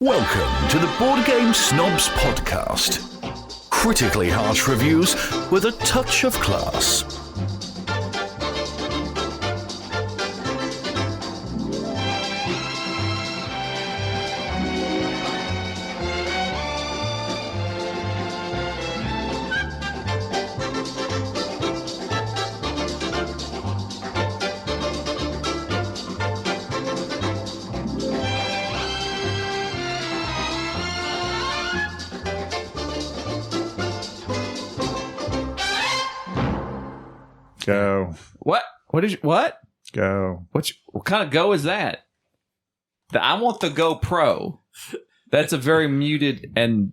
Welcome to the Board Game Snobs podcast. Critically harsh reviews with a touch of class. Go. What? What? Go. What kind of go is that? I want the Go Pro. That's a very muted and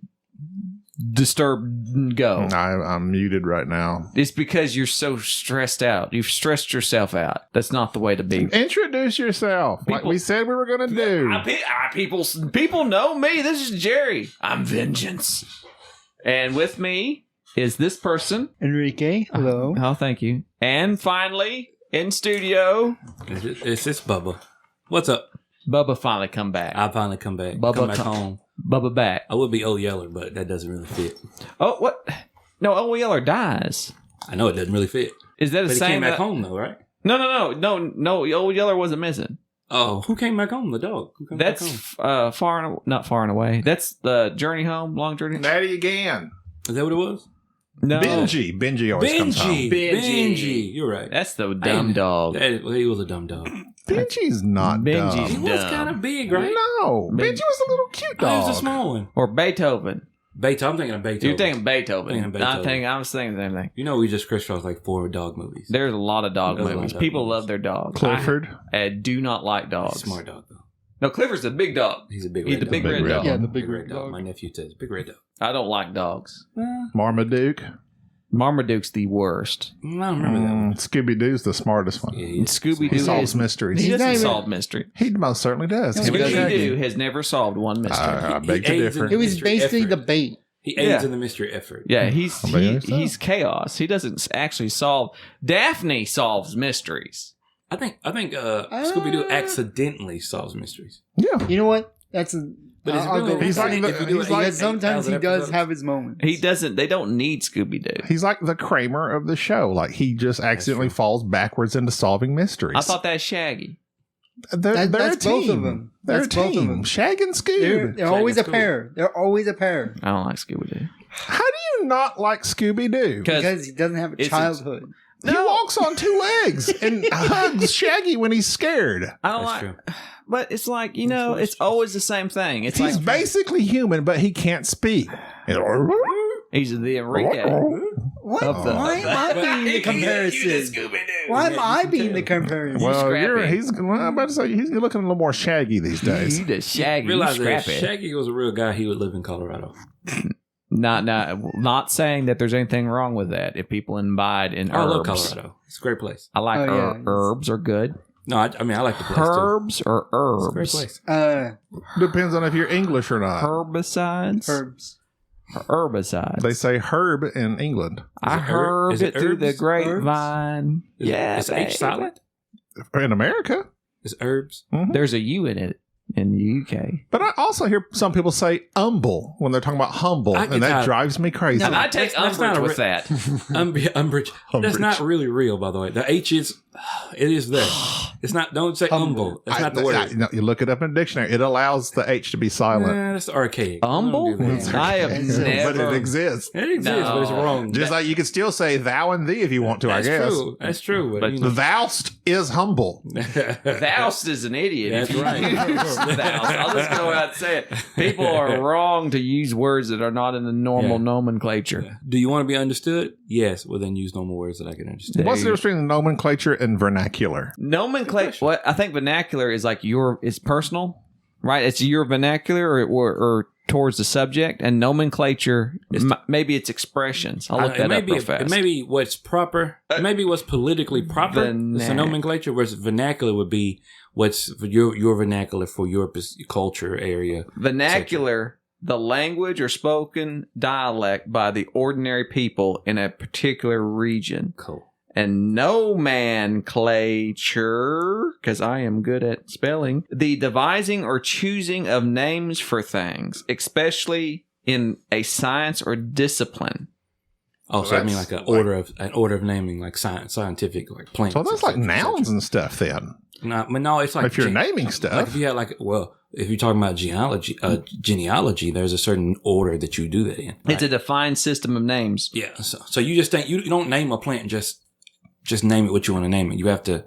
disturbed go. I'm muted right now. It's because you're so stressed out. You've stressed yourself out. That's not the way to be. Introduce yourself, like we said we were going to do. People know me. This is Jerry. I'm Vengeance. And with me is this person. Enrique, hello. Oh, thank you. And finally, in studio. It's this Bubba. What's up? Bubba finally come back. I finally come back. Bubba come back home. Bubba back. I would be Old Yeller, but that doesn't really fit. Oh, what? No, Old Yeller dies. I know it doesn't really fit. Is that a But he saying? came back home, though, right? No. Old Yeller wasn't missing. Oh, who came back home? The dog. Who came back home? Not far and away. That's the journey home, long journey. Natty again. Is that what it was? No, Benji always comes home. Benji. You're right. that's the dumb dog. He was a dumb dog. Benji's not Benji's dumb. He was dumb. kind of big, right? No, Benji was a little cute He dog. was a small one. Or Beethoven. Beethoven. I'm thinking of Beethoven. You're thinking Beethoven. Thinking of Beethoven. I was thinking the same thing. You know, we just crisscrossed like 4 dog movies. There's a lot of dog There's a lot of movies. dog People movies. love their dogs. Clifford. I do not like dogs. Smart dog, though. No, Clifford's a big dog. He's a big He's red the dog. big red dog. Yeah, the Big big red red dog. dog. My nephew says big red dog. I don't like dogs. Marmaduke. Marmaduke's the worst. I don't remember that one. Scooby-Doo's the smartest one. Yeah, And he's- Scooby-Doo He solves is... mysteries. He He's not doesn't even- solve mystery. He most certainly does. No, He he does doesn't. Scooby-Doo has never solved one mystery. I beg to He differ. aids It was mystery basically effort. the bait. He aids Yeah. in the mystery effort. Yeah, he's I mean, so. he's chaos. He doesn't actually solve. Daphne solves mysteries. I think Scooby Doo accidentally solves mysteries. Yeah. You know what? That's a. But it's I'll really go He's with like that. the- he's like- Because sometimes he 8,000 does episodes. have his moments. He doesn't. They don't need Scooby Doo. He's like the Kramer of the show. Like he just accidentally true. falls backwards into solving mysteries. I thought that's Shaggy. they're a that's team. both of them. They're That's a both of team. them. Shag and They're Scoob. always a Scooby. pair. They're always a pair. I don't like Scooby Doo. How do you not like Scooby-Doo? Because he doesn't have a it's- childhood. He walks on 2 legs and hugs Shaggy when he's scared. I don't That's like. true. But it's like it's always the same thing. It's He's like basically human, but he can't speak. he's the Enrique. What? Of the- Why am I being the comparison? Why am I being the comparison? Well, Scrappy. I'm about to say he's looking a little more Shaggy these days. He the Shaggy. Realize He's that if scrappy. Shaggy was a real guy, he would live in Colorado. Not saying that there's anything wrong with that. If people imbibe in I love herbs, Colorado. It's a great place. I like Oh, yeah. herbs are good. No, I mean I like the place too. Herbs or It's a great herbs? place. Depends on if you're English or not. Herbicides. Herbs. Herbicides. They say herb in England. I Is it heard is it it through the herbs? grapevine. Is Yeah, is H silent? In America. It's herbs. There's a U in it in the UK. But I also hear some people say humble when they're talking about humble, I get and that tired. drives me crazy. And I take That's umbrage not a with that. Umbrage. That's not really real, by the way. The H is, it is there. It's not. Don't say humble. That's not the word. No, you look it up in the dictionary. It allows the H to be silent. Nah, that's archaic. Humble? Don't do that. I have But never. But it exists. It exists, but it's No. wrong. Just like you could still say thou and thee if you want to, that's I guess. true. That's true. But, But you The know. thou'st is humble. Thoust is an idiot. That's If you right. use thoust, I'll just go out and say it. People are wrong to use words that are not in the normal Yeah. nomenclature. Do you want to be understood? Yes. Well, then use normal words that I can understand. What's the difference between nomenclature and vernacular? Nomenclature. What I think vernacular is like it's personal, right? It's your vernacular or towards the subject, and nomenclature maybe it's expressions. I'll look that up real fast. It may be what's proper. It may be what's politically proper. It's a nomenclature. Whereas vernacular would be what's your vernacular for your culture area. Vernacular, the language or spoken dialect by the ordinary people in a particular region. Cool. and nomenclature, because I am good at spelling, the devising or choosing of names for things, especially in a science or discipline. Oh, so I mean like an order of naming, like scientific, like plants. So that's like nouns and stuff then. No, it's like If you're naming stuff. Like if you had if you're talking about genealogy, there's a certain order that you do that in. Right? It's a defined system of names. Yeah. So you just think you don't name a plant and just name it what you want to name it. You have to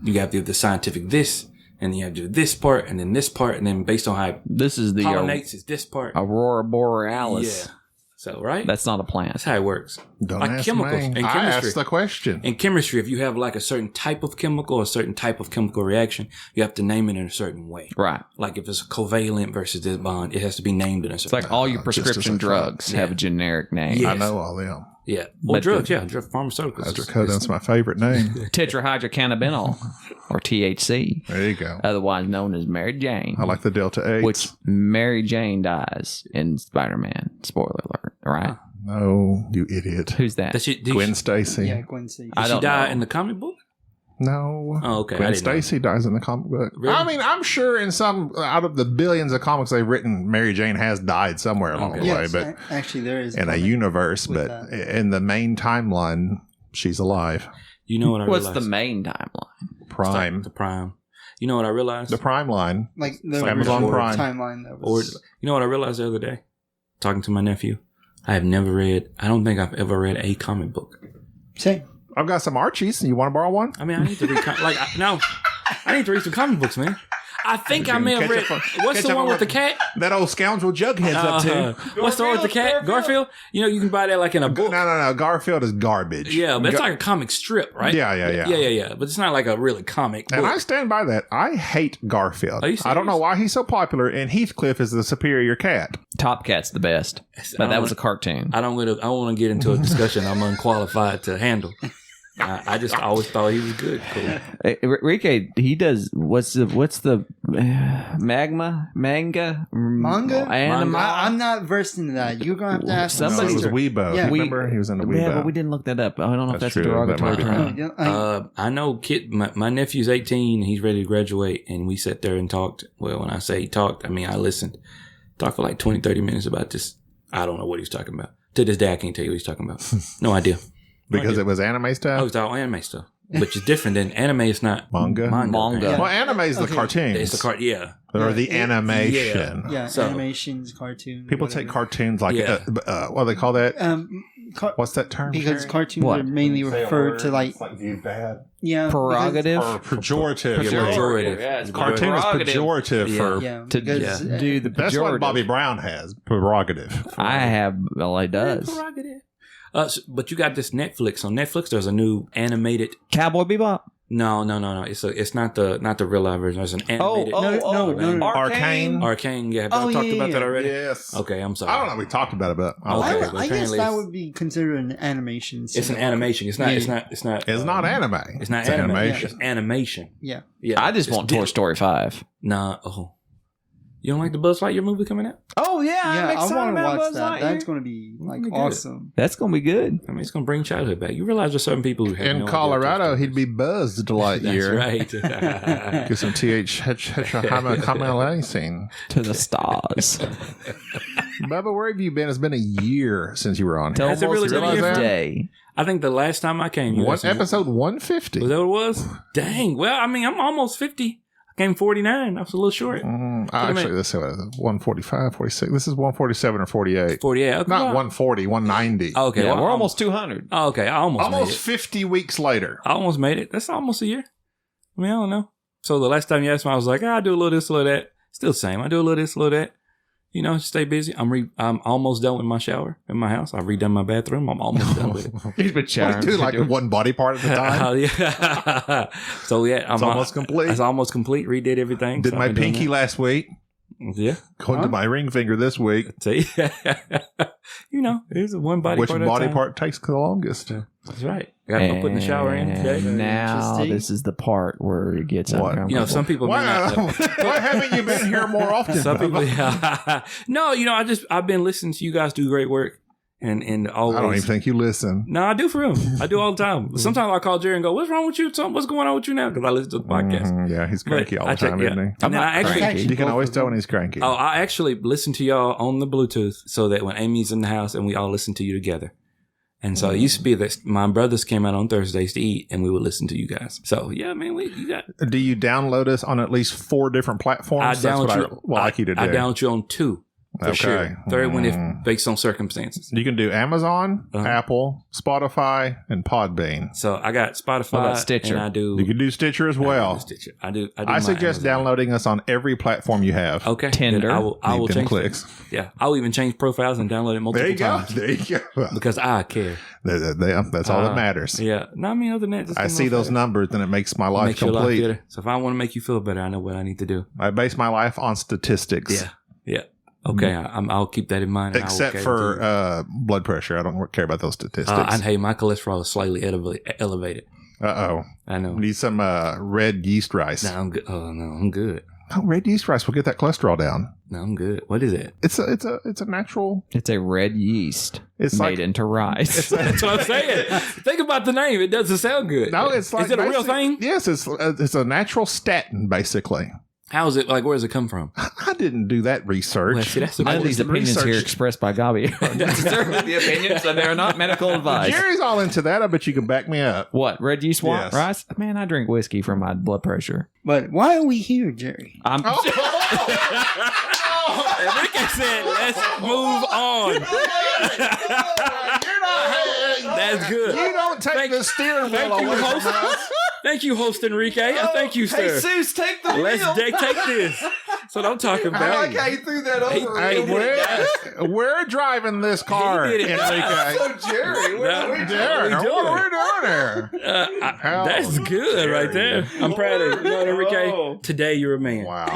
do the scientific this, and then you have to do this part, and then this part, and then based on how This is the pollinates is this part. Aurora Borealis. Yeah. So right, That's not a plant. that's how it works. Don't like ask chemicals me. in I chemistry. asked the question. In chemistry, if you have like a certain type of chemical, a certain type of chemical reaction, you have to name it in a certain way. Right. Like if it's covalent versus this bond, it has to be named in a certain It's like all your just as prescription a drugs have a generic name. Yeah. I know all them. Yeah. Well, But drugs, pharmaceuticals. Hydrocodon's my favorite name. Tetrahydrocannabinol, or THC, There you go. otherwise known as Mary Jane. I like the Delta 8. Which Mary Jane dies in Spider-Man. Spoiler alert, right? No, you idiot. Who's that? Gwen Stacy. Yeah, Gwen Stacy. I Did she don't die know. in the comic book? No. Oh, okay. I Gwen didn't know. Stacy dies in the comic book. Really? I mean, I'm sure in some out of the billions of comics they've written, Mary Jane has died somewhere along the way, Yes, but actually, there is in a comic universe. with But in the main timeline, she's alive. You know what I What's realized? the main timeline? Prime. The Prime. You know what I realized? The Prime line. like the Amazon original Prime. timeline that Or was. you know what I realized the other day? Talking to my nephew. I don't think I've ever read a comic book. Same. I've got some Archies. You want to borrow one? I mean, I need to read I need to read some comic books, man. I think I may have read. What's the one with the cat? That old scoundrel Jughead's up to. What's the one with the cat? Garfield? You know, you can buy that like in a book. No. Garfield is garbage. Yeah, but it's like a comic strip, right? Yeah. But it's not like a really comic book. And I stand by that. I hate Garfield. Are you I don't know serious? why he's so popular, and Heathcliff is the superior cat. Top Cat's the best. But that was a cartoon. I don't want to get into a discussion I'm unqualified to handle. I just always thought he was good. Cool. Enrique, he does. What's the manga? Manga? Anime? I'm not versed into that. You're gonna have to ask No, Somebody- it was Weibo. Yeah. Remember? He was in the Weibo. Yeah, but we didn't look that up. I don't know if That's that's a true. That derogatory might be term. I I know my nephew's 18 and he's ready to graduate, and we sat there and talked. Well, when I say he talked, I mean I listened. Talked for like 20, 30 minutes about this. I don't know what he was talking about. To this day, I can't tell you what he's talking about. No idea. Because it was anime stuff? Oh, it's all anime stuff. Which is different than anime. It's not Manga? apparently. Well, anime is the Okay. cartoons. It's a cart. Yeah. or the Yeah, animation. Yeah, So- animations, cartoons. People take cartoons like, Yeah. what do they call that? What's that term? Because Sherry? cartoons What? are mainly referred to like viewed bad. yeah Prerogative. Or pejorative. Pejorative. Yeah, it's Cartoon is pejorative Yeah. for. yeah To because, do the That's what pejorative. Bobby Brown has. Prerogative. I have. Well, he does. Prerogative. But you got this Netflix. On Netflix, there's a new animated. Cowboy Bebop. No. It's not the real live version. There's an animated. no. Arcane. Arcane. Yeah, have y'all Oh, talked yeah, about that yeah. already? Yes. Okay, I'm sorry. I don't know. We talked about it, but I Okay. like it. but I guess apparently that it's- would be considered an animation. It's an animation. It's not. Yeah. It's not. It's not. It's not anime. It's not It's anime. animation. It's animation. Yeah. Yeah. I just It's want Toy different. Story 5. Nah. Oh. You don't like the Buzz Lightyear movie coming out? Oh yeah, Yeah, I want to watch that. That's going to be like Good. awesome. That's gonna be good. I mean, it's gonna bring childhood back. You realize there's certain people who have In no idea Colorado, what he'd be buzzed Lightyear. That's right. Get some TH To the stars. Bubba, where have you been? It's been a year since you were on here. Has it really been a Realize year? that? day. I think the last time I came, What episode 150? Was that what it was? Dang. Well, I mean, I'm almost 50. I came 49. I was a little short. Actually, this is 145, 46. This is 147 or 48. 48. Okay, Not well, 140, 190. Okay, Yeah, well, we're almost 200. Oh, okay, I almost made Almost it. 50 weeks later. I almost made it. That's almost a year. I mean, I don't know. So the last time you asked me, I was like, I do a little this, a little that. Still the same. I do a little this, a little that. You know, stay busy. I'm almost done with my shower in my house. I've redone my bathroom. I'm almost done with it. He's been We do like one body part at a time. Yeah. So yeah, It's almost complete. It's almost complete. Redid everything. Did So my I've been doing pinky last week. that. Yeah. Going to my ring finger this week. See, you know, it's one body Which part. at a body time. part takes the longest? That's right. Got to go put in the shower in today. And now Interesting. this is the part where it gets What? uncomfortable. You know, some people may Why, not. why haven't you been here more often? Some people, Bubba? no, you know, I've been listening to you guys do great work, and always. I don't even think you listen. No, I do for him. I do all the time. Sometimes I call Jerry and go, "What's wrong with you? What's going on with you now?" Because I listen to the podcast. Yeah, he's cranky all the time, isn't he? I'm not cranky. You can always tell when he's cranky. Oh, I actually listen to y'all on the Bluetooth so that when Amy's in the house and we all listen to you together. And so it used to be that my brothers came out on Thursdays to eat and we would listen to you guys. So, yeah, man, you got. Do you download us on at least 4 different platforms? That's what I like you to do. I download you on 2. For sure. Third one, if based on circumstances. You can do Amazon, Apple, Spotify, and Podbean. So I got Spotify. What about Stitcher? And I do. You can do Stitcher as well. I suggest downloading us on every platform you have. Okay. Tinder. I will change clicks. Yeah. I'll even change profiles and download it multiple times. There you go. Because I care. That's all that matters. Yeah. No, I mean, other than that, just I see those numbers and it makes my life complete. Your life so if I want to make you feel better, I know what I need to do. I base my life on statistics. Yeah. Okay, I'll keep that in mind. Except for blood pressure. I don't care about those statistics. Hey, my cholesterol is slightly elevated. Uh-oh. I know. Need some red yeast rice. No, I'm good. Oh, no, I'm good. Oh, red yeast rice will get that cholesterol down. No, I'm good. What is it? It's a natural. It's a red yeast It's made into rice. That's what I'm saying. Think about the name. It doesn't sound good. No, it's like. Is it a real thing? Yes, it's a natural statin, basically. How is it? Like, where does it come from? I didn't do that research. Well, see, that's None of these opinions here expressed by Gaby are necessarily the opinions, and they're not medical advice. Jerry's all into that. I bet you can back me up. What, red yeast Yes. rice? Man, I drink whiskey for my blood pressure. But why are we here, Jerry? Enrique said, let's move on. That's good. You don't take the steering wheel away from us. Thank you, host Enrique. Thank you, sir. Jesus, take the Let's wheel. take this. That's what I'm talking about. I like how you threw that over. Hey, we're driving this car, He did it. Enrique. So, Jerry, what are we doing? Jerry, what are we doing here? That's good right there. I'm proud of you. You know what, Enrique? Today you're a man. Wow.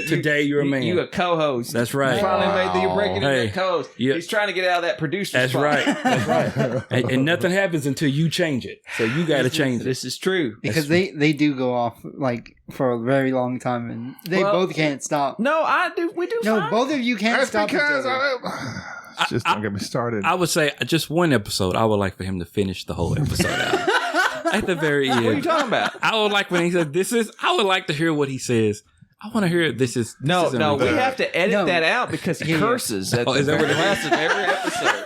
Today you're a man. You a co-host. That's right. You finally made the you're breaking in Hey. that co-host. Yeah. He's trying to get out of that producer That's spot. right. That's right. And nothing happens until you change it. So you got to change it. This is true. Because they do go off like for a very long time, and they both can't stop. No, I do. We do. No, fine. both of you can't That's stop each because other. just don't get me started. I would say just one episode. I would like for him to finish the whole episode out. At the very end. What are you talking about? I would like when he says, this is, I would like to hear what he says. I want to hear this is. No, this we Enrique. have to edit that out because he curses at is the that very what it last of every episode.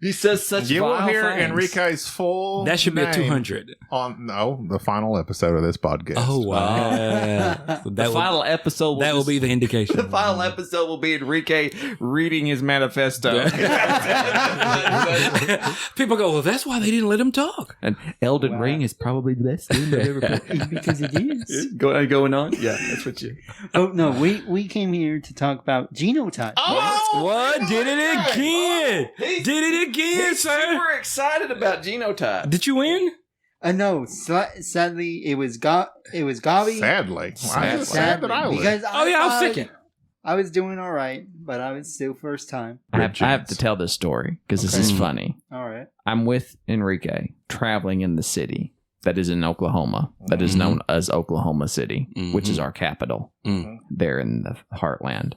He says such You will vile hear things. Enrique's full That should be a name 200. on the final episode of this podcast. Oh, wow. The final episode. That will be the indication. The final episode will be Enrique reading his manifesto. People go, well, that's why they didn't let him talk. And Elden Ring is probably the best game I've ever played. Because it is. Going on? Yeah, that's what you. Oh no, we came here to talk about genotype. What? Did it again? Did it again, He's sir? super excited about genotype. Did you win? No, sadly it was Gaby. Sadly. Why is it sad that I win? Because Oh, yeah, I was second. I was doing all right, but I was still first time. I have to tell this story because this is funny. All right. I'm with Enrique traveling in the city that is in Oklahoma, that is known as Oklahoma City, which is our capital there in the heartland.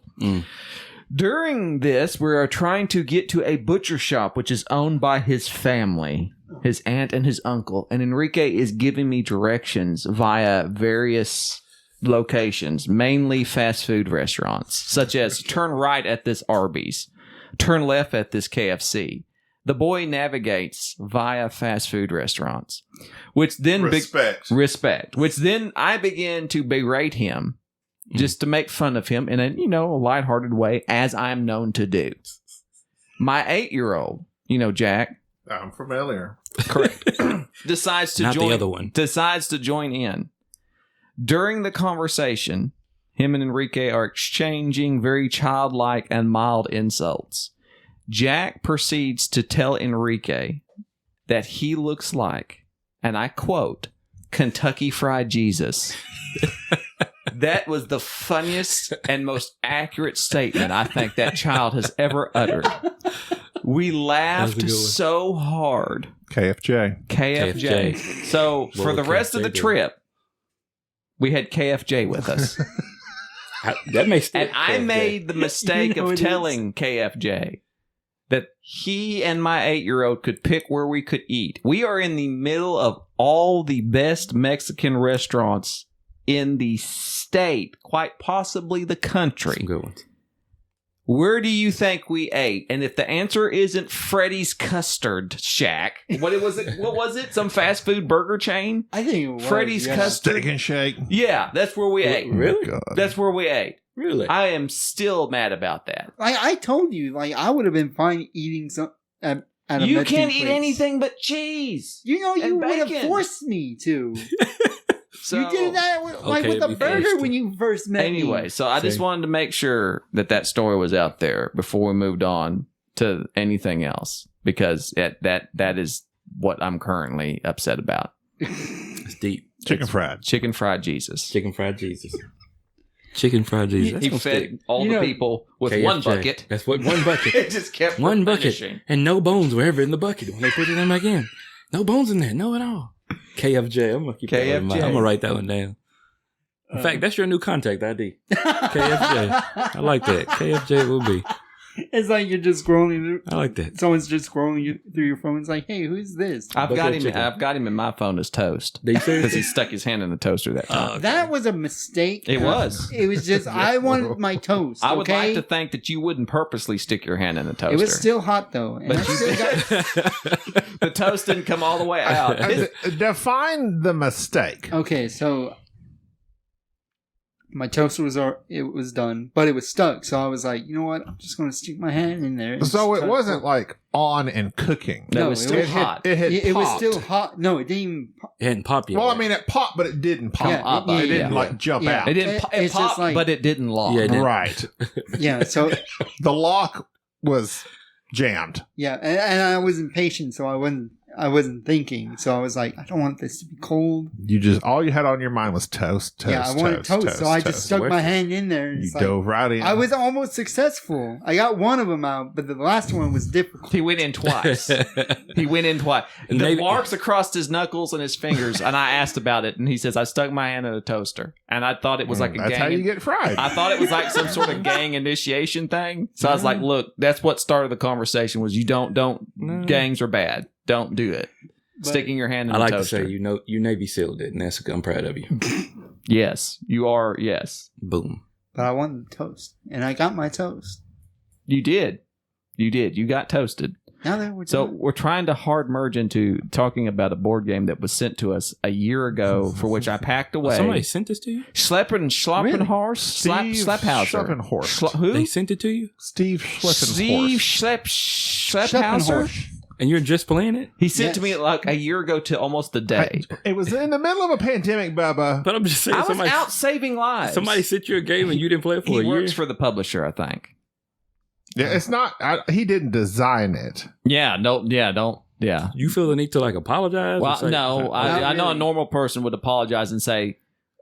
During this, we are trying to get to a butcher shop, which is owned by his family, his aunt and his uncle. And Enrique is giving me directions via various locations, mainly fast food restaurants, such as turn right at this Arby's, turn left at this KFC. The boy navigates via fast food restaurants, which then respect, which then I begin to berate him just to make fun of him in a, lighthearted way, as I'm known to do. My 8-year-old, Jack. I'm familiar. Correct. decides to Not join. the other one. Decides to join in. During the conversation, him and Enrique are exchanging very childlike and mild insults. Jack proceeds to tell Enrique that he looks like, and I quote, Kentucky Fried Jesus. That was the funniest and most accurate statement I think that child has ever uttered. We laughed so hard. KFJ. So for the rest of the trip, we had KFJ with us. That makes And I made the mistake of telling KFJ that he and my 8-year-old could pick where we could eat. We are in the middle of all the best Mexican restaurants in the state, quite possibly the country. Some good ones. Where do you think we ate? And if the answer isn't Freddy's Custard Shack, what was it? What was it? Some fast food burger chain? I think it was Freddy's Custard. Steak and Shake. Yeah, that's where we ate. Really? God. That's where we ate. Really? I am still mad about that. I told you, like, I would have been fine eating some at a You Mexican can't eat place. anything but cheese. You know, you and would have bacon. forced me to. So, You did that with, Okay, with a we burger forced when you first met me. Anyway, so I just See. wanted to make sure that story was out there before we moved on to anything else, because that is what I'm currently upset about. It's deep. Chicken fried. Chicken fried Jesus. Chicken fried Jesus. Chicken fried Jesus. That's He gonna fed stick. all You the know, people with KFJ. one bucket. That's what one bucket. It just kept One bucket. replenishing. And no bones were ever in the bucket when they put it in back in. No bones in there. No at all. KFJ. I'm gonna keep that one in mind. KFJ. I'm gonna write that one down. In fact, that's your new contact ID. KFJ. I like that. KFJ will be. It's like you're just scrolling. I like that. Someone's just scrolling through your phone. It's like, hey, who's this? I've Bucket got of him. chicken. I've got him in my phone as toast They because he seriously. stuck his hand in the toaster that time. Okay. That was a mistake. It was. It was just, I wanted my toast. I would okay? like to think that you wouldn't purposely stick your hand in the toaster. It was still hot though. And But I you still got, the toast didn't come all the way out. Define the mistake. okay, so my toaster was done, but it was stuck. So I was like, you know what? I'm just going to stick my hand in there. and So just it try wasn't to- like on and cooking. That No, was it still was- hot. It was popped. still hot. No, it didn't even pop. It hadn't popped yet. Well, I mean, it popped, but it didn't pop. Yeah, up, it yeah. didn't like jump Yeah. out. It didn't. It It's just popped, like- but it didn't lock. Yeah, it didn't. Right. Yeah, so The lock was jammed. yeah, and I was impatient, so I wasn't thinking. So I was like, I don't want this to be cold. All you had on your mind was toast. Yeah, I wanted toast, so I just stuck my Worth it. hand in there. And You it's like, dove right in. I was almost successful. I got one of them out, but the last one was difficult. He went in twice. He went in twice. And The maybe- marks across his knuckles and his fingers. And I asked about it, and he says, "I stuck my hand in a toaster," and I thought it was like a That's gang. how you get fried. I thought it was like some sort of gang initiation thing. So I was like, "Look, that's what started the conversation. Was you don't No. gangs are bad. Don't do it. But- Sticking your hand in I a like toaster." to say, you Navy SEALed it, and that's I'm proud of you. Yes, you are. Yes, Boom. But I wanted toast, and I got my toast. you did. You did. You got toasted. Now that we're So done. we're trying to hard merge into talking about a board game that was sent to us a year ago, for which I packed away. Somebody sent this to you? Schleppen Really? Horse, Schlepphauser. Schleppenhorst. Who? They sent it to you? Steve Steve Schleppenhorst. Schlepphauser. And you're just playing it? He sent Yes. to me like a year ago to almost the day. It was in the middle of a pandemic, Bubba. But I'm just saying, I was somebody, out saving lives. somebody sent you a game and you didn't play it for He a year? works for the publisher, I think. Yeah, it's not. He didn't design it. Yeah, don't. Yeah. You feel the need to like apologize? or Well, say- no, Not I know a really. normal person would apologize and say,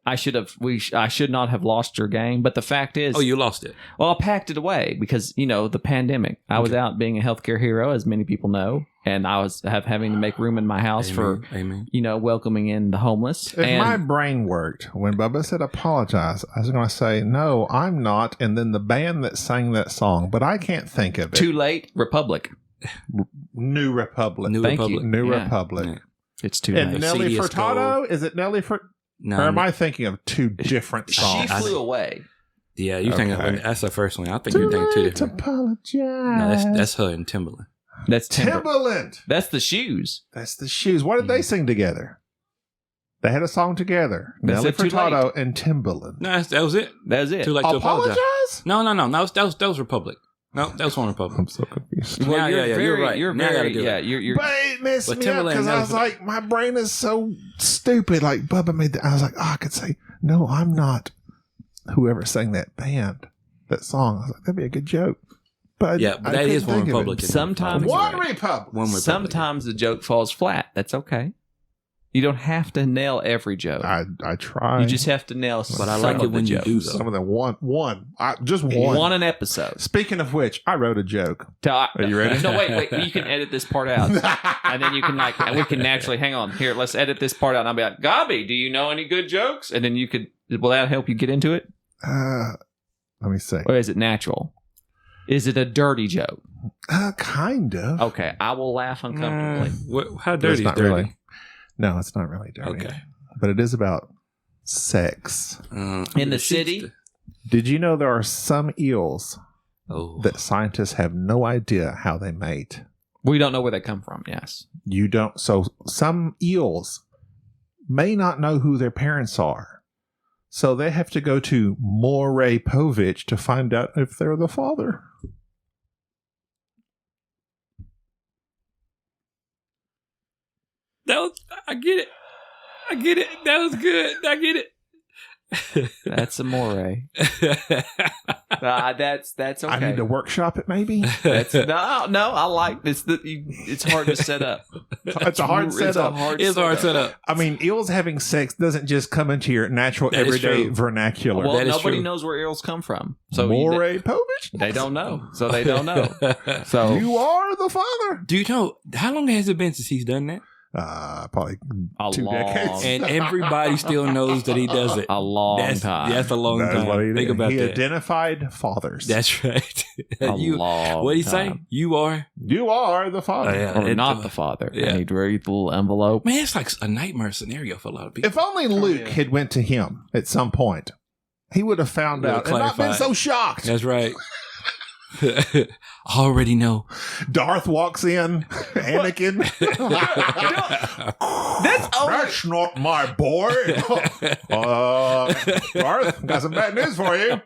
I should not have lost your game. But the fact is, Oh, you lost it. well, I packed it away because, the pandemic. I was out being a healthcare hero, as many people know, and I was having to make room in my house Amen. for, welcoming in the homeless. If and my brain worked, when Bubba said apologize, I was going to say, no, I'm not. And then the band that sang that song, but I can't think of it. Too Late, Republic. New Republic. New Thank Republic. you. New Yeah. Republic. Yeah. It's too And late. Nelly CD is Furtado? Is it Nelly Furtado? No, Or am I thinking of two different She songs? flew away. yeah, you think Okay. that's the first one. I think you're thinking two late to different. apologize. No, that's her and Timberland. That's Timbaland. That's the shoes. That's the shoes. What did they sing together? They had a song together. They Nelly said Too Furtado and Timbaland. No, that was it. That was it. Too late to apologize. Apologize? No. That was Republic. No, that was one Republic. I'm so confused. Well, Yeah, you're yeah, very, you're right. You're Now I gotta very, do it. yeah. You're. But it messed But me up Timbaland, because that I was was like, my brain is so stupid. Like Bubba made that. I was like, I could say, no, I'm not. Whoever sang that band, that song, I was like, that'd be a good joke. But Yeah, but I that is couldn't one think of it. Republican. Sometimes- One Republic. One Republic. Sometimes the joke falls flat. That's okay. You don't have to nail every joke. I try. You just have to nail But some I like of it when the you do, jokes. though. some of them. One. Just one. One an episode. Speaking of which, I wrote a joke. Are you ready? No, wait. You can edit this part out. And then you can and we can naturally, hang on. Here, let's edit this part out. And I'll be like, Gaby, do you know any good jokes? And then will that help you get into it? Let me see. Or is it natural? Is it a dirty joke? Kind of. Okay, I will laugh uncomfortably. How But dirty it's is not dirty? really. No, it's not really dirty. Okay. But it is about sex. In the city? Did you know there are some eels Oh. that scientists have no idea how they mate? We don't know where they come from, yes. You don't. So some eels may not know who their parents are. So they have to go to Maury Povich to find out if they're the father. I get it. That was good. I get it. That's a moray. That's okay. I need to workshop it, maybe. That's, no, I like this. It's hard to set up. It's a hard setup. It's a hard setup. I mean, eels having sex doesn't just come into your natural That is everyday true. vernacular. Well, That is nobody true. knows where eels come from, so Maury Povich? they don't know. So they don't know. So You are the father. Do you know how long has it been since he's done that? Probably a 2 long, decades. And everybody still knows that he does it. a long time. That's a long That is time. what he Think did. about He that. identified fathers. That's right. A long what did he say? time. You are. You are the father. Oh, yeah. Or not the father. Yeah. And he'd read the little envelope. Man, it's like a nightmare scenario for a lot of people. If only Luke had went to him at some point, he would have found Would have out and not been clarified. so shocked. That's right. I already know. Darth walks in, Anakin. That's not my boy. Darth, got some bad news for you.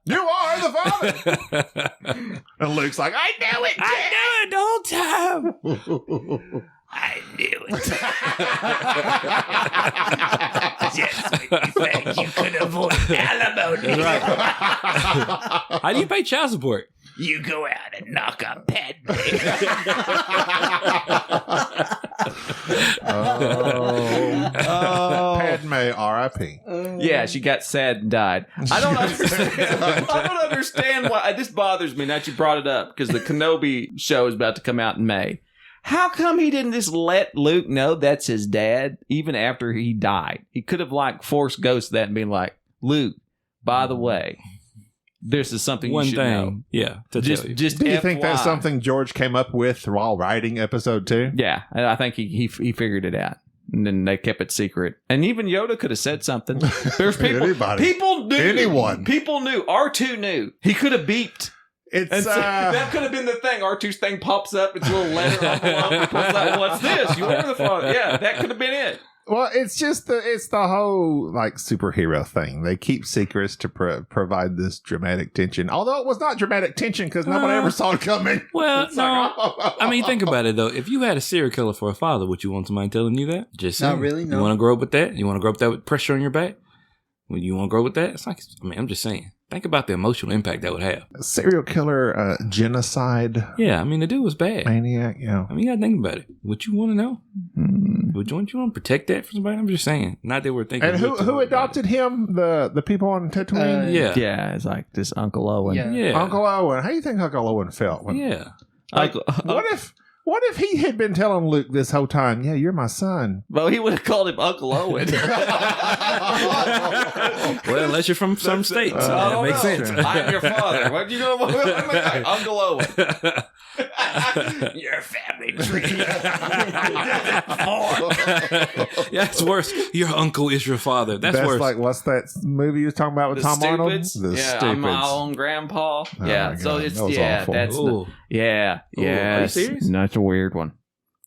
You are the father. And Luke's like, I knew it. I knew it the whole time. I knew it. Just when you think you could avoid alimony, That's right. How do you pay child support? you go out and knock on Padme. Padme, R.I.P. Yeah, she got sad and died. I don't understand. I don't understand why. This bothers me. Now that you brought it up, because the Kenobi show is about to come out in May. How come he didn't just let Luke know that's his dad, even after he died? He could have forced Ghost that and been like, Luke, by the way, this is something One you should thing. know. Yeah. To Just, tell you. just Do you think that's FYI. something George came up with while writing episode 2? Yeah, and I think he figured it out. And then they kept it secret. And even Yoda could have said something. There's people. Anybody. People knew. Anyone. People knew. R2 knew. He could have beeped. It's And so that could have been the thing. R2's thing pops up. It's a little letter envelope. He pulls out, what's this? You are the father. Yeah, that could have been it. well, it's just the whole superhero thing. They keep secrets to provide this dramatic tension. Although it was not dramatic tension because nobody ever saw it coming. Well, It's no. like, I mean, think about it, though. If you had a serial killer for a father, would you want somebody telling you that? Just Not saying. really, no. You want to grow up with that? You want to grow up with that with pressure on your back? When you want to grow up with that? It's like, I mean, I'm just saying. Think about the emotional impact that would have. serial killer, genocide, Yeah, I mean, the dude was bad. maniac. Yeah. I mean, you got to think about it. Would you want to know? Would you want to protect that from somebody? I'm just saying. Not that we're thinking. And who adopted him? The people on Tatooine. Yeah. Yeah, it's like this Uncle Owen. Yeah. Yeah. Uncle Owen. How do you think Uncle Owen felt? When, Yeah. What if he had been telling Luke this whole time? Yeah, you're my son. Well, he would have called him Uncle Owen. Well, unless you're from some states. that makes sense. I'm your father. What do you know about Uncle Owen? Your family tree. Yeah, it's worse. Your uncle is your father. That's worse. like, what's that movie you was talking about with The Tom Arnold? Stupids? The Yeah, Stupids. I'm my own grandpa. Oh Yeah, my so God, it's that was awful. that's Ooh. yeah. Ooh, are you serious? No, it's a weird one.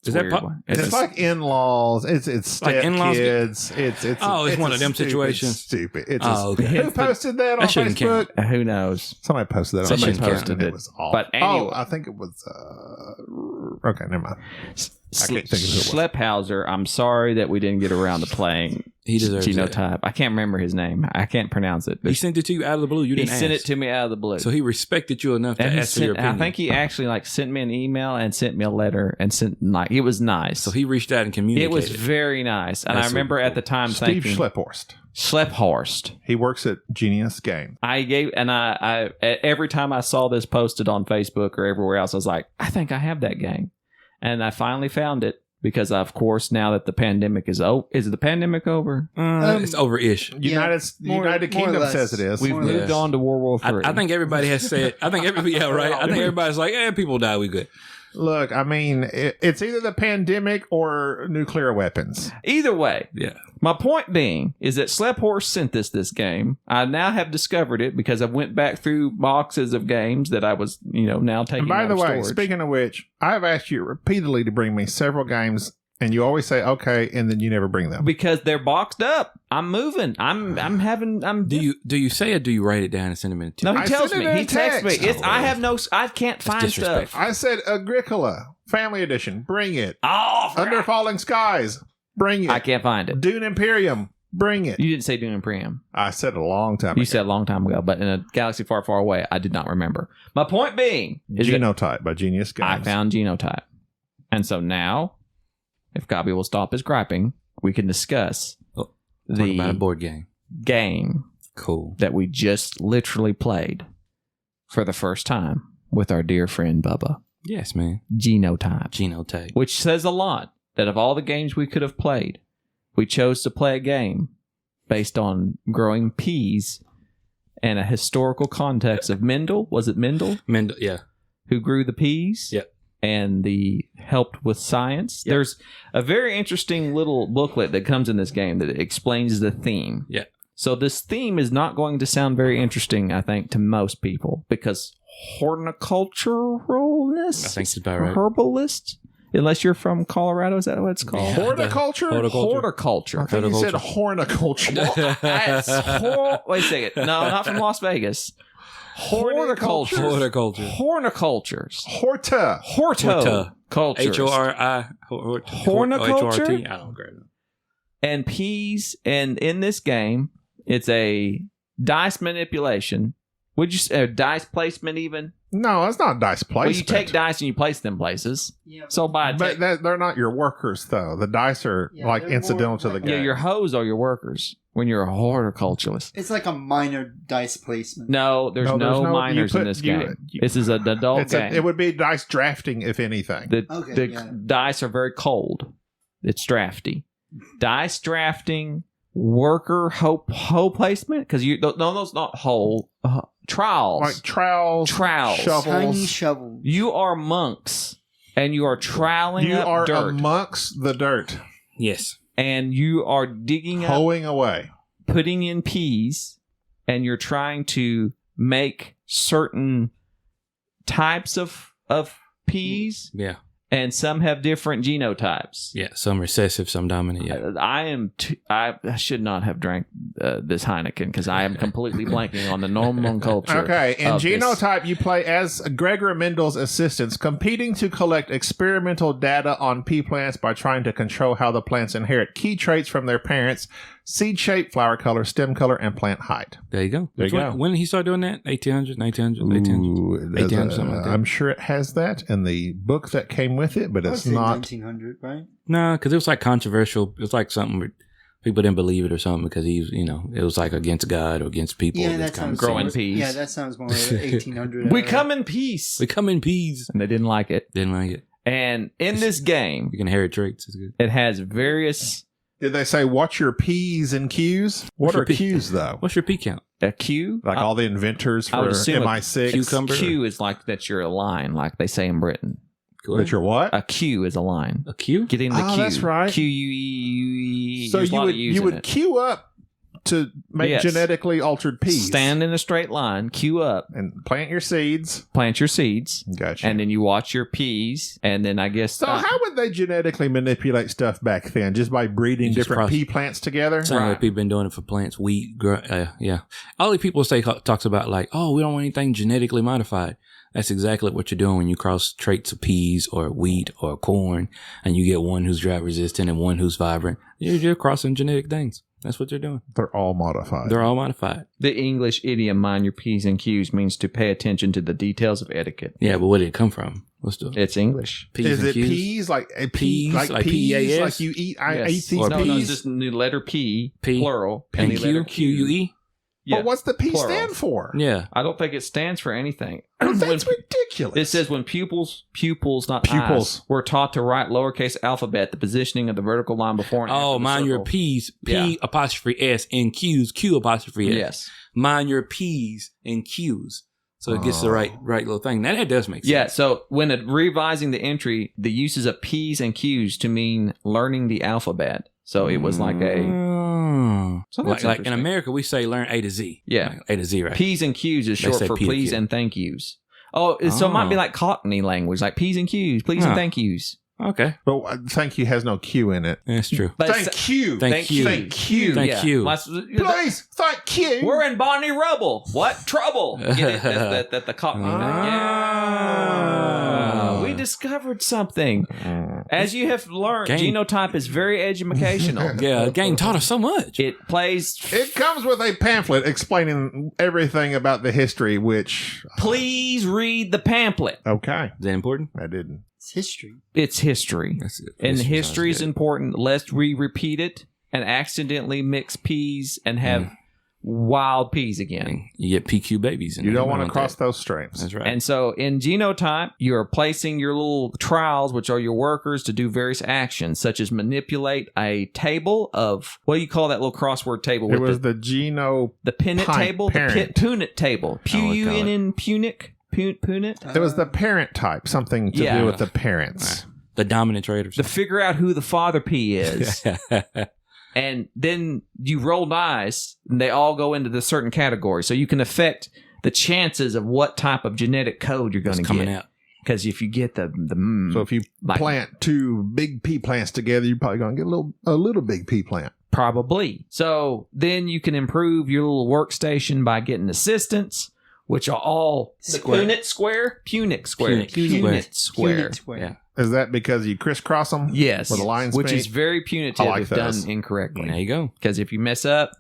It's Is a that weird pop- one. It's like in-laws. It's Like step in-laws kids. It's Oh, it's one a of them stupid, situations. Stupid. It's Oh, okay. Who posted that on shouldn't Facebook? count. Who knows? Somebody posted that. That on shouldn't Facebook, count. and it was awful. But anyway. I think it was. Okay, never mind. I can't think of who it was. Schlepphauser, I'm sorry that we didn't get around to playing He deserves Genotype. I can't remember his name. I can't pronounce it. He sent it to you out of the blue. You He didn't sent ask. it to me out of the blue. So he respected you enough to and he ask for your sent, opinion. I think he actually sent me an email and sent me a letter and sent it was nice. So he reached out and communicated. It was very nice. And That's I remember super at the time Steve thinking Schlepphorst. Schlepphorst. He works at Genius Game. I every time I saw this posted on Facebook or everywhere else, I was like, I think I have that game. And I finally found it. because of course now that the pandemic is over, is the pandemic over? It's over-ish. United Kingdom says it is. We've moved on to World War III. I think everybody has said. I think everybody's like, people die, we good. Look, I mean, it's either the pandemic or nuclear weapons. Either way, Yeah. my point being is that Slephorse sent us this game. I now have discovered it because I went back through boxes of games that I was, now taking. And by out the of way, storage. speaking of which, I've asked you repeatedly to bring me several games, and you always say okay, and then you never bring them. because they're boxed up. I'm moving. Do you say it? Do you write it down and send them in? No, he I tells sent me. it in He texts me. text. I can't find stuff. disrespectful. I said Agricola Family Edition, bring it. Oh, Under Falling Skies, bring it. I can't find it. Dune Imperium, bring it. You didn't say Dune Imperium. I said it a long time You ago. said a long time ago, but in a galaxy far, far away, I did not remember. My point being is that Genotype by Genius Games. I found Genotype. And so now, if Gaby will stop his griping, we can discuss Talk about a the board game. game Cool. that we just literally played for the first time with our dear friend Bubba. Yes, man. Genotype. Genotype. Which says a lot that of all the games we could have played, we chose to play a game based on growing peas and a historical context of Mendel. Was it Mendel? Mendel, yeah. Who grew the peas? Yep. And the helped with science. Yep. There's a very interesting little booklet that comes in this game that explains the theme. Yeah. So this theme is not going to sound very interesting, I think, to most people because horticulturalist, I think it's about right. herbalist, unless you're from Colorado, is that what it's called? Yeah. Horticulture? Horticulture. I think you said horticulture. That's wait a second. No, not from Las Vegas. Horticulture. Horticulture. Horticultures. Horta. Horticultures. H-O-R-I. Horticulture? H-O-R-T? I don't agree. And peas. And in this game, it's a dice manipulation. Would you say dice placement even? No, it's not dice placement. Well, you take dice and you place them places. Yeah, So by But they're not your workers, though. The dice are Yeah, like they're incidental more to the like- game. yeah, your hoes are your workers when you're a horticulturalist. it's like a minor dice placement. No, there's no minors you in put- this you- game. you- This is an adult game. it would be dice drafting, if anything. The Okay, got it. dice are very cold. It's drafty. Dice drafting, worker hoe placement because those not whole trowels. Like trowels, Trowels. shovels. Tiny shovels. You are monks and you are troweling You up are dirt amongst the dirt, Yes. and you are digging up, hoeing away. putting in peas, and you're trying to make certain types of peas, Yeah. and some have different genotypes. Yeah. Some recessive, some dominant. Yeah. I should not have drank this Heineken because I am completely blanking on the nomenclature. Okay, in of this. Genotype, you play as Gregor Mendel's assistants, competing to collect experimental data on pea plants by trying to control how the plants inherit key traits from their parents: seed shape, flower color, stem color, and plant height. There you go. There you go. When did he start doing that? 1800s, 1900s, 1800s? Ooh, there's 1800s, something like that. I'm sure it has that in the book that came with it, but I would it's say not. 1900, right? No, because it was like controversial. It was like something where people didn't believe it or something because he's, it was like against God or against people. Yeah, or that this kind sounds of Growing more, peas. Yeah, that sounds more like 1800. We come in peace, We come in peas. and they didn't like it. Didn't like it. And in this game, You can inherit traits. It's good. it has various Did they say watch your P's and Q's? What your are P? Q's though? What's your P count? a Q. Like all the inventors I for would assume a MI6. cucumber. Q is like that you're a line, like they say in Britain. Go That you're what? A Q is a line. A Q? Getting the Oh, Q. that's right. Q-U-E. So There's a lot of U's you in would it. queue up to make Yes. genetically altered peas. Stand in a straight line, queue up, and plant your seeds. plant your seeds, Gotcha. and then you watch your peas, and then I guess So how would they genetically manipulate stuff back then? Just by breeding You just different cross- pea plants together? Same way people been doing it for plants, wheat, yeah. All the people talks about like, oh, we don't want anything genetically modified. That's exactly what you're doing when you cross traits of peas or wheat or corn, and you get one who's drought resistant and one who's vibrant. You're crossing genetic things. That's what you're doing. They're all modified. They're all modified. the English idiom "mind your P's and Q's" means to pay attention to the details of etiquette. Yeah, but where did it come from? What's the It's English. P's Is and it Q's? peas? Like a pea, Peas, like like peas? P-E-A-S? Like you eat? I Yes. ate these Or No, peas. no, just the letter P, P. plural, And the letter Q, Q-U-E? Yeah. But what's the P Plural. stand for? Yeah. I don't think it stands for anything. That's ridiculous. It says when pupils, not Pupils. eyes, were taught to write lowercase alphabet, the positioning of the vertical line before and after Oh, the mind your circle. P's, P Yeah. apostrophe S, and Q's, Q apostrophe S. Yes. Mind your P's and Q's. So it gets the right little thing. That does make sense. Yeah, so when revising the entry, the uses of P's and Q's to mean learning the alphabet. So it was like a... So that's like in interesting. America, we say learn A to Z. Yeah. Like A to Z, right? P's and Q's is They short say for P and please Q. and thank yous. Oh, so it might be like Cockney language, like P's and Q's, please and Huh. thank yous. Okay. But thank you has no Q in it. That's true. But Thank you. Thank you. Thank you. Thank you. Please, thank you. We're in Bonnie Rubble. What? Trouble. Get it? That's the Cockney thing. Yeah. We discovered something. As you have learned, Game. Genotype is very educational. Yeah, the game taught us so much. It plays... It comes with a pamphlet explaining everything about the history, which... Please read the pamphlet. Okay. Is that important? I didn't. It's history. It's history. That's it. And History sounds history is good. important lest we repeat it and accidentally mix peas and have wild peas again. You get PQ babies. You don't want to cross those streams. That's right. And so in Genotype, you're placing your little trials, which are your workers, to do various actions, such as manipulate a table of, what do you call that little crossword table? It with was the Geno... the Punnett table? parent. The Punnett table. I would call P-U-N-N, Punic? Punnett? It was the parent type, something to Yeah. do with the parents. the dominant traders. To figure out who the father P is. And then you roll dice, and they all go into the certain category. So you can affect the chances of what type of genetic code you're going to coming get. out. Because if you get the So if you like- plant two big pea plants together, you're probably going to get a little big pea plant. probably. So then you can improve your little workstation by getting assistants, which are all Square. the Punnett square. Punit square. Square. Yeah. Is that because you crisscross them? Yes, With a lion's which feet? is very punitive I like if done those. incorrectly. There you go. Because if you mess up,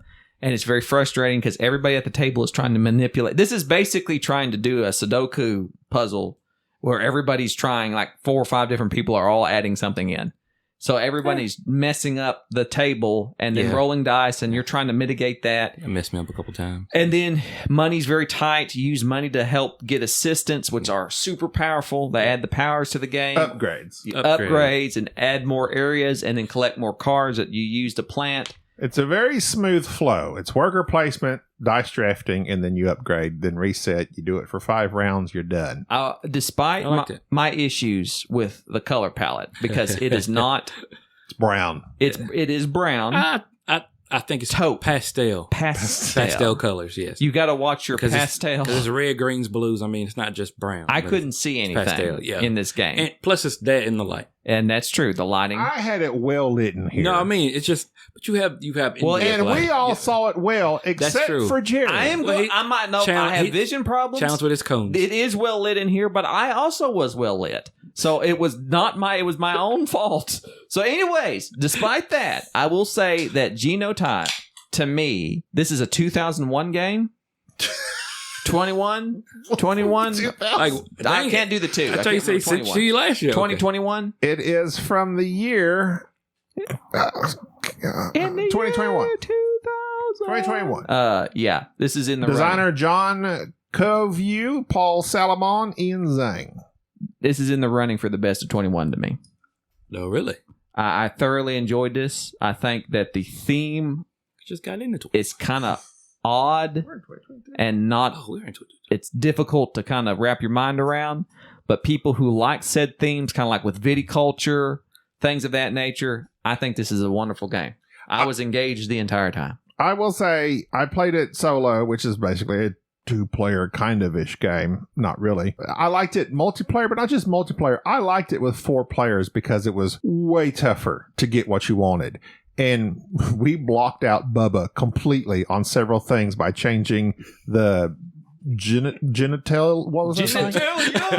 and it's very frustrating because everybody at the table is trying to manipulate. This is basically trying to do a Sudoku puzzle where everybody's trying, like 4 or 5 different people are all adding something in. So everybody's messing up the table and then Yeah. rolling dice, and you're trying to mitigate that. It messed me up a couple times. And then money's very tight. You use money to help get assistants, which are super powerful. They add the powers to the game. Upgrades. You Upgrade. upgrades and add more areas, and then collect more cards that you use to plant. It's a very smooth flow. It's worker placement, dice drafting, and then you upgrade, then reset. You do it for 5 rounds, you're done. Despite I liked it. my issues with the color palette, because it is not, It's brown. it is brown I think it's Taupe. pastel. pastel. Colors, yes. You got to watch your 'Cause it's- pastel. Because it's red, greens, blues. I mean, it's not just brown. I but couldn't see anything pastel, yeah. in this game, And plus, it's that in the light. and that's true. The lighting. I had it well lit in here. No, I mean it's just. But you have. Well, Indian and light. we all Yeah. saw it well, except true. for Jerry. I am. Well, I might know. challenge- I have he- vision problems. challenge with his cones. It is well lit in here, but I also was well lit. So it was not my, it was my own fault. So anyways, despite that, I will say that Genotype, to me, this is a 2001 game. 21? Like, I can't do the 2. I tell you, say see you last year. 2021? It is from the year 2021. 2021. Yeah, this is in the Designer running. John Coview, Paul Salomon, Ian Zhang. This is in the running for the best of 21 to me. No, really. I thoroughly enjoyed this. I think that the theme Just got into it. is kind of odd and not, Oh, we're into it. it's difficult to kind of wrap your mind around, but people who like said themes, kind of like with viticulture, things of that nature, I think this is a wonderful game. I was engaged the entire time. I will say I played it solo, which is basically a 2-player kind of ish game. Not really. I liked it multiplayer, but not just multiplayer. I liked it with 4 players because it was way tougher to get what you wanted. And we blocked out Bubba completely on several things by changing the genital. What was that?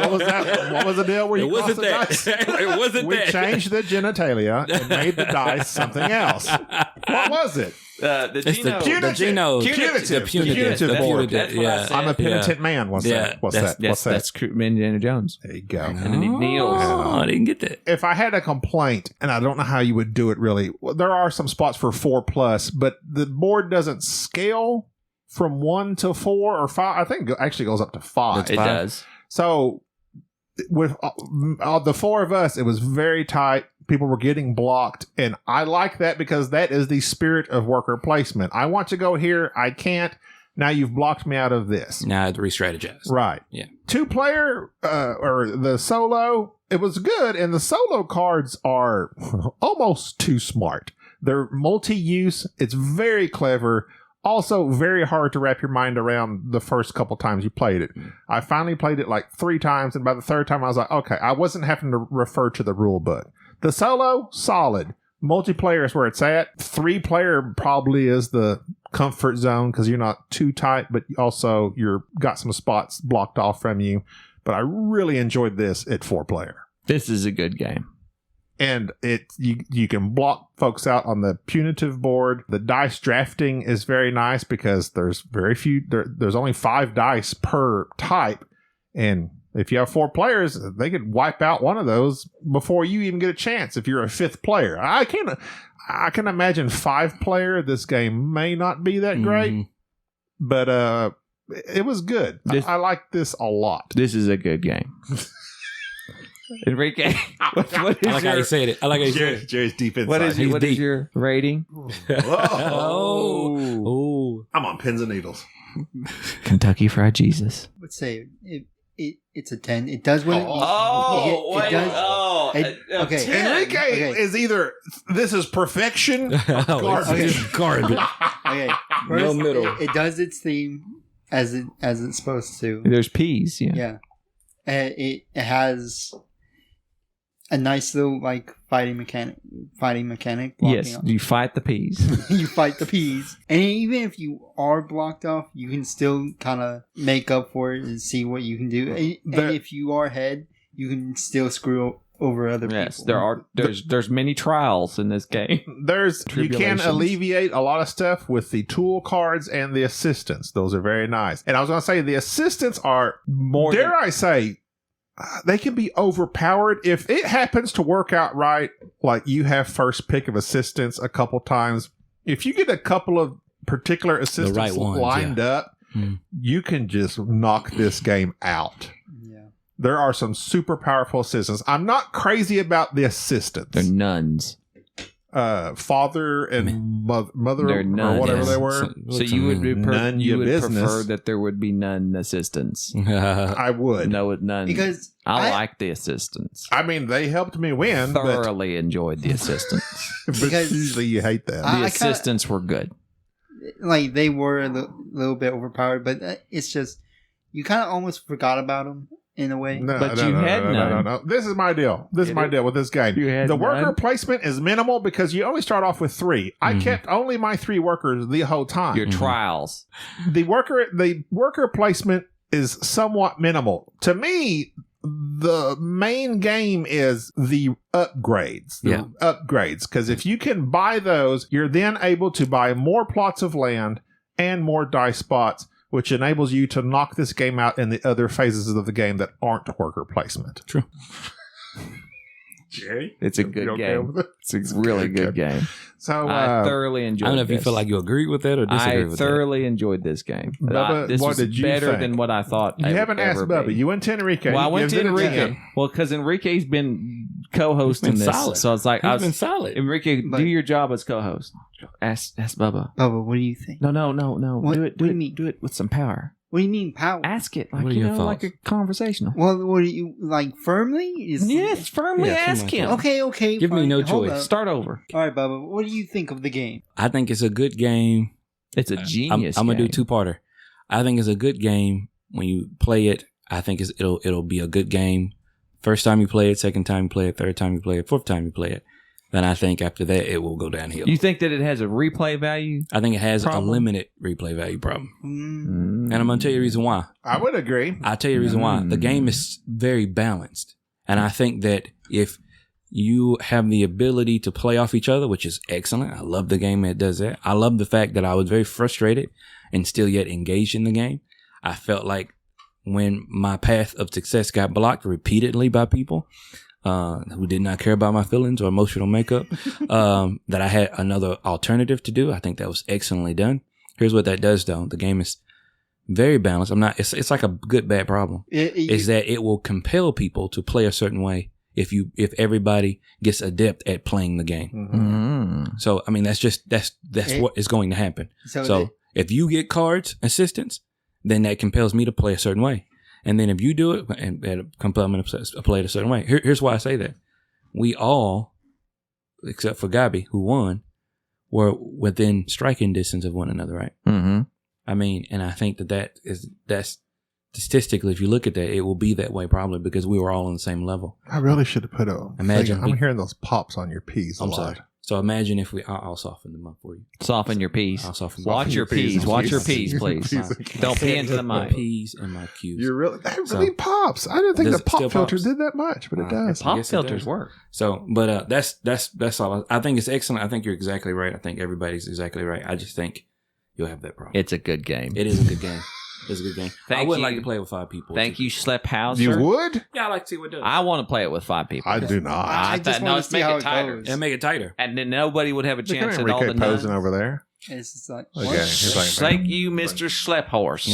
What was that? What was the deal where It you crossed wasn't the that. dice? It wasn't We that. changed the genitalia and made the dice something else. What was it? The It's the Geno. Punitive. The punitive. The The board. punitive. That's what I Yeah. said. I'm a penitent Yeah. man. What's Yeah, that? What's that's- that? What's that? That's Indiana Jones. There you go. And then he kneels. Oh, I didn't get that. If I had a complaint, and I don't know how you would do it really, well, there are some spots for 4+, but the board doesn't scale from 1 to 4 or 5. I think it actually goes up to 5. It does. So with the 4 of us, it was very tight. People were getting blocked. And I like that because that is the spirit of worker placement. I want to go here. I can't. Now you've blocked me out of this. Now I have to re-strategize. Right. Yeah. 2-player or the solo, it was good. And the solo cards are almost too smart. They're multi-use. It's very clever. Also very hard to wrap your mind around the first couple times you played it. I finally played it like 3 times. And by the 3rd time, I was like, okay, I wasn't having to refer to the rule book. The solo, solid. Multiplayer is where it's at. 3-player probably is the comfort zone because you're not too tight, but also you're got some spots blocked off from you. But I really enjoyed this at 4-player. This is a good game. And you can block folks out on the punitive board. The dice drafting is very nice because there's very few. There's only 5 dice per type, and if you have 4 players, they could wipe out one of those before you even get a chance. If you're a 5th player, I can imagine 5-player. This game may not be that great, but it was good. I like this a lot. This is a good game. Enrique, what I is like how you said it. I like how you said it. Jerry's deep inside. what is deep. your rating? Oh. I'm on pins and needles. Kentucky Fried Jesus. I would say it's a 10. It does what it does. Okay. Enrique is either this is perfection or garbage. This is garbage. Okay. No First, middle. It does its theme as it's supposed to. There's peas. Yeah. Yeah. It has a nice little like fighting mechanic. Yes, you fight the peas. You fight the peas, and even if you are blocked off, you can still kind of make up for it and see what you can do. And if you are ahead, you can still screw over other Yes, people. there's many trials in this game. You can alleviate a lot of stuff with the tool cards and the assistants. Those are very nice. And I was going to say the assistants are more. Dare I say? They can be overpowered if it happens to work out right. Like you have first pick of assistants a couple times. If you get a couple of particular assistants right ones, lined up, you can just knock this game out. Yeah. There are some super powerful assistants. I'm not crazy about the assistants. They're nuns. Father and mother They're or nuns. whatever Yes. they were. So you would None you your would business. prefer that there would be nun assistants. I would. No, none. Because I like the assistants. I mean, they helped me win, but Thoroughly enjoyed the assistants. Because usually you hate that. The assistants were good. like they were a little bit overpowered, but it's just you kind of almost forgot about them in a way. But you had none. No. This is my deal. This is my deal with this game. You had The worker none? placement is minimal because you only start off with 3. I kept only my 3 workers the whole time. Your trials. The worker placement is somewhat minimal. To me, the main game is the upgrades. Because if you can buy those, you're then able to buy more plots of land and more dice spots, which enables you to knock this game out in the other phases of the game that aren't worker placement. True. Jerry? It's a good game. It's a really good game. So I thoroughly enjoyed I don't know if you this. feel like you agree with that or disagree I with thoroughly enjoyed this game. Bubba, This what was did you better think? than what I thought. you it haven't would asked ever Bubba. be. You went to Enrique. Well, I He went gives to it a Enrique. 10. Well, because Enrique's been co-hosting He's been this, solid. so I was like, He's been solid. Enrique, But- do your job as co-host. Ask Bubba. Bubba, what do you think? No. What- do what do you mean? Do it with some power. What do you mean power? Ask it like What are your like a thoughts? conversational. Well, what do you like firmly? Yes, firmly Yeah, ask something him. like Okay. Give me fine. no Hold choice. up. Start over. All right, Bubba. What do you think of the game? I think it's a good game. It's a genius. I'm gonna do game. 2-parter. I think it's a good game when you play it. I think it'll be a good game. First time you play it, second time you play it, third time you play it, fourth time you play it. Then I think after that it will go downhill. You think that it has a replay value? I think it has Problem? a limited replay value problem. Mm. And I'm gonna tell you the reason why. I would agree. I'll tell you the reason why. The game is very balanced. And I think that if you have the ability to play off each other, which is excellent. I love the game that does that. I love the fact that I was very frustrated and still yet engaged in the game. I felt like when my path of success got blocked repeatedly by people who did not care about my feelings or emotional makeup, that I had another alternative to do. I think that was excellently done. Here's what that does, though. The game is very balanced. It's like a good bad problem. Is that it will compel people to play a certain way if everybody gets adept at playing the game. Mm. So I mean that's what is going to happen. So if you get cards assistance, then that compels me to play a certain way. And then if you do it and compel me to play it a certain way. Here's why I say that. We all, except for Gaby, who won, were within striking distance of one another, right? Mm-hmm. I mean, and I think that's statistically, if you look at that, it will be that way probably because we were all on the same level. I really should have put a. Imagine I'm hearing those pops on your P's. I'm sorry. So imagine if I'll soften them up for you. Soften your P's. I'll soften Watch your P's. Watch your P's, please. Don't pee into the mic. P's and my Q's. That really pops. I didn't think the pop filter did that much, but it does. Pop filters work. So, but that's all. I think it's excellent. I think you're exactly right. I think everybody's exactly right. I just think you'll have that problem. It's a good game. It is a good game. It's a good game. I would like to play with 5 people. Thank you, Schlepphauser. You would? Yeah, I like to see what it does. I want to play it with 5 people. I do not. I just want to see how it tighter. goes. And make it tighter. And then nobody would have a Look at chance at all the Enrique posing nine. over there. It's just like, Okay, what? he's like, Thank you, Mr. Schlepphorse.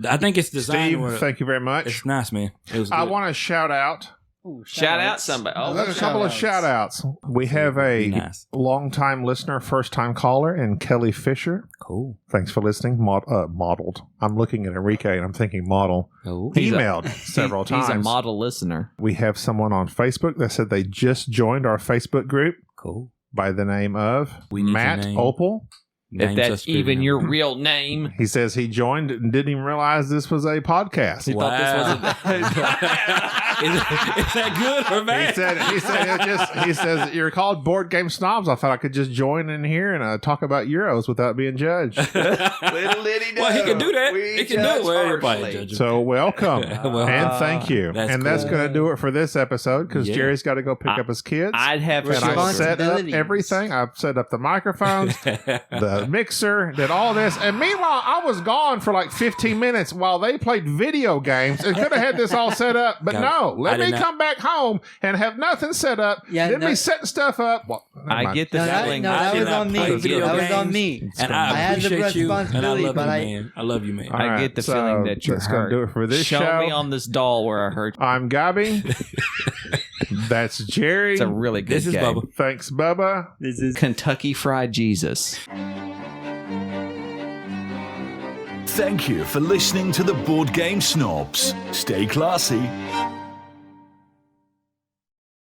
I think it's designed. Steve, thank you very much. It's nice, man. It was. I good. want to shout out. Ooh, Shout out shout-outs. somebody. I Oh, love a couple of shout outs. We have a Nice. long-time listener, first-time caller, and Kelly Fisher. Cool. Thanks for listening. Modeled. I'm looking at Enrique and I'm thinking model. Oh. Emailed several times. He's a model listener. We have someone on Facebook that said they just joined our Facebook group Cool. by the name of We need Matt your name. Opal. If Name's that's suspicious. even your real name. He says he joined and didn't even realize this was a podcast. He thought this was is that good or bad? He says you're called Board Game Snobs. I thought I could just join in here and talk about Euros without being judged. Little did he know. Well, he can do that. We He can do it. judge Well, everybody harshly. judges. So welcome Well, and thank you. that's And that's cool. going to do it for this episode because Yeah. Jerry's got to go pick up his kids. I'd have and I children. set up Responsibilities. everything. I've set up the microphones, the mixer, did all this. And meanwhile, I was gone for like 15 minutes while they played video games and could have had this all set up. But no, let me come back home and have nothing set up. Yeah, then no- be setting stuff up. Well, never I mind. get the No, feeling. that did was not on play me. video That was on games. me. And I I had the appreciate you, and I responsibility, love but you, I- man. I love you, man. All I right, get the so feeling that you're that's gonna hurt. do it for this Show show. me on this doll where I hurt. I'm Gaby. That's Jerry. It's a really good This is game. Bubba. Thanks, Bubba. This is Kentucky Fried Jesus. Thank you for listening to the Board Game Snobs. Stay classy.